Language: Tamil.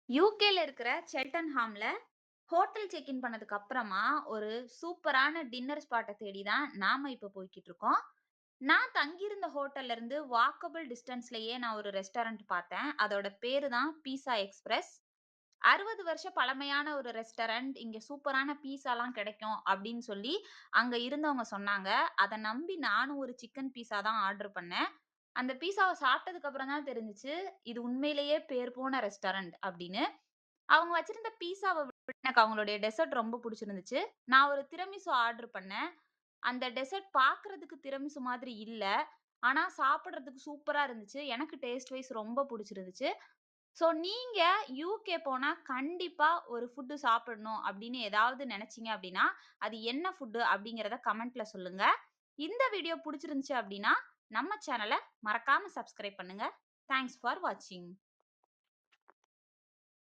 யுகேல இருக்கிற செல்டன்ஹாம்ல ஹோட்டல் செக் இன் பண்ணதுக்கு அப்புறமா ஒரு சூப்பரான டின்னர் ஸ்பாட்ட தேடி தான் நாம இப்ப போய்க்கிட்டு இருக்கோம். நான் தங்கியிருந்த ஹோட்டல்ல இருந்து வாக்கபிள் டிஸ்டன்ஸ்லயே நான் ஒரு ரெஸ்டாரண்ட் பார்த்தேன். அதோட பேரு தான் பீஸா எக்ஸ்பிரஸ். 60 வருஷ பழமையான ஒரு ரெஸ்டாரண்ட். இங்க சூப்பரான பீஸாலாம் கிடைக்கும் அப்படின்னு சொல்லி அங்க இருந்தவங்க சொன்னாங்க. அத நம்பி நானும் ஒரு சிக்கன் பீஸா தான் ஆர்டர் பண்ணேன். அந்த பீஸாவ சாப்பிட்டதுக்கு அப்புறம் தான் தெரிஞ்சுச்சு, இது உண்மையிலேயே பேர் போன ரெஸ்டாரண்ட் அப்படின்னு. அவங்க வச்சிருந்த பீஸாவ விட எனக்கு அவங்களுடைய டெசர்ட் ரொம்ப புடிச்சிருந்துச்சு. நான் ஒரு திரமிசு ஆர்டர் பண்ணேன். அந்த டெசர்ட் பார்க்கறதுக்கு திரமிசு மாதிரி இல்ல. ஆனா சாப்பிடுறதுக்கு சூப்பரா இருந்துச்சு. எனக்கு டேஸ்ட் வைஸ் ரொம்ப புடிச்சிருந்துச்சு. ஸோ நீங்க யுகே போனா கண்டிப்பா ஒரு ஃபுட் சாப்பிடணும் அப்படின்னு ஏதாவது நெனச்சீங்க அப்படின்னா, அது என்ன ஃபுட் அப்படிங்கிறத கமெண்ட்ல சொல்லுங்க. இந்த வீடியோ புடிச்சிருந்துச்சு அப்படின்னா, நம்ம சேனல மறக்காம சப்ஸ்கிரைப் பண்ணுங்க. தேங்க்ஸ் ஃபார் வாட்சிங்.